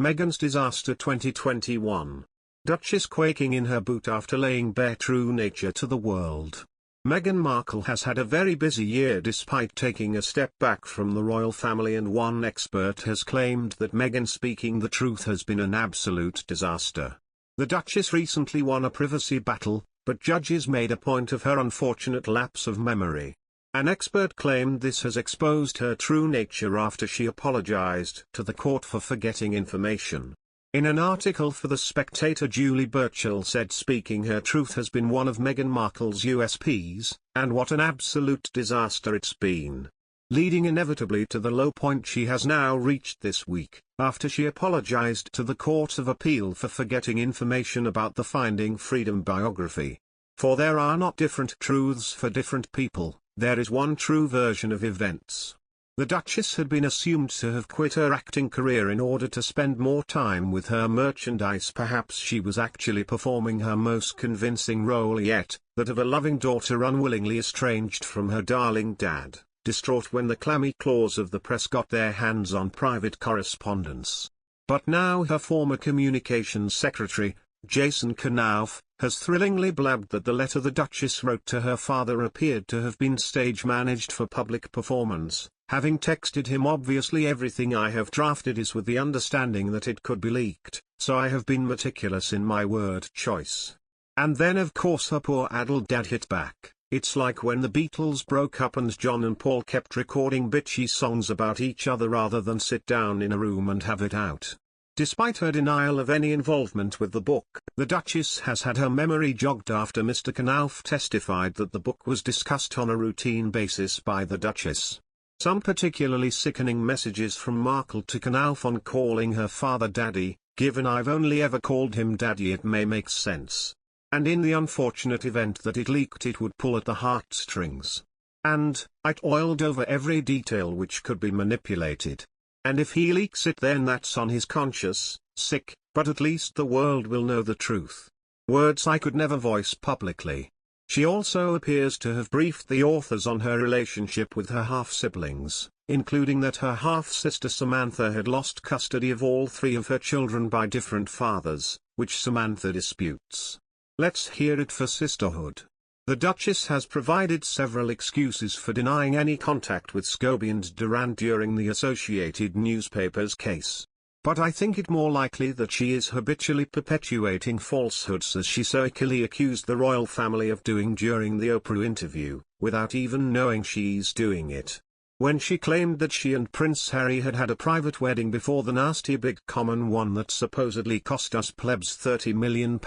MEGHAN'S disaster 2021. Duchess quaking in her boot after laying bare true nature to the world. Meghan Markle has had a very busy year despite taking a step back from the royal family, and one expert has claimed that Meghan speaking the truth has been an absolute disaster. The Duchess recently won a privacy battle, but judges made a point of her unfortunate lapse of memory. An expert claimed this has exposed her true nature after she apologized to the court for forgetting information. In an article for The Spectator, Julie Burchill said speaking her truth has been one of Meghan Markle's USPs, and what an absolute disaster it's been. Leading inevitably to the low point she has now reached this week, after she apologized to the Court of Appeal for forgetting information about the Finding Freedom biography. For there are not different truths for different people. There is one true version of events. The Duchess had been assumed to have quit her acting career in order to spend more time with her merchandise. Perhaps she was actually performing her most convincing role yet, that of a loving daughter unwillingly estranged from her darling dad, distraught when the clammy claws of the press got their hands on private correspondence. But now her former communications secretary, Jason Knauf, has thrillingly blabbed that the letter the Duchess wrote to her father appeared to have been stage-managed for public performance, having texted him, "Obviously everything I have drafted is with the understanding that it could be leaked, so I have been meticulous in my word choice." And then of course her poor addled dad hit back. It's like when the Beatles broke up and John and Paul kept recording bitchy songs about each other rather than sit down in a room and have it out. Despite her denial of any involvement with the book, the Duchess has had her memory jogged after Mr. Knauf testified that the book was discussed on a routine basis by the Duchess. Some particularly sickening messages from Markle to Knauf on calling her father daddy, given I've only ever called him daddy it may make sense. And in the unfortunate event that it leaked it would pull at the heartstrings. And, it oiled over every detail which could be manipulated. And if he leaks it then that's on his conscience, sick, but at least the world will know the truth. Words I could never voice publicly. She also appears to have briefed the authors on her relationship with her half-siblings, including that her half-sister Samantha had lost custody of all three of her children by different fathers, which Samantha disputes. Let's hear it for sisterhood. The Duchess has provided several excuses for denying any contact with Scobie and Durand during the Associated Newspapers case. But I think it more likely that she is habitually perpetuating falsehoods, as she so ickily accused the royal family of doing during the Oprah interview, without even knowing she's doing it. When she claimed that she and Prince Harry had had a private wedding before the nasty big common one that supposedly cost us plebs £30 million,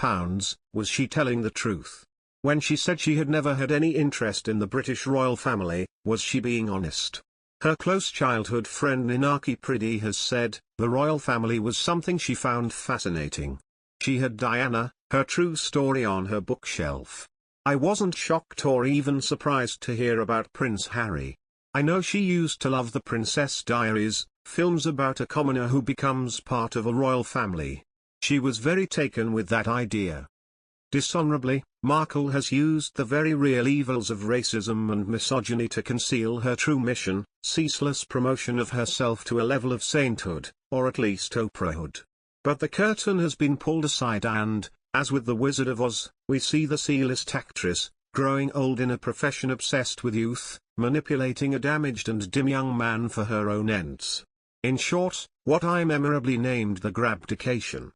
was she telling the truth? When she said she had never had any interest in the British royal family, was she being honest? Her close childhood friend Ninaki Priddy has said, the royal family was something she found fascinating. She had Diana, her true story, on her bookshelf. I wasn't shocked or even surprised to hear about Prince Harry. I know she used to love the Princess Diaries, films about a commoner who becomes part of a royal family. She was very taken with that idea. Dishonorably, Markle has used the very real evils of racism and misogyny to conceal her true mission, ceaseless promotion of herself to a level of sainthood, or at least Oprahhood. But the curtain has been pulled aside and, as with the Wizard of Oz, we see the C-list actress, growing old in a profession obsessed with youth, manipulating a damaged and dim young man for her own ends. In short, what I memorably named the grabdication.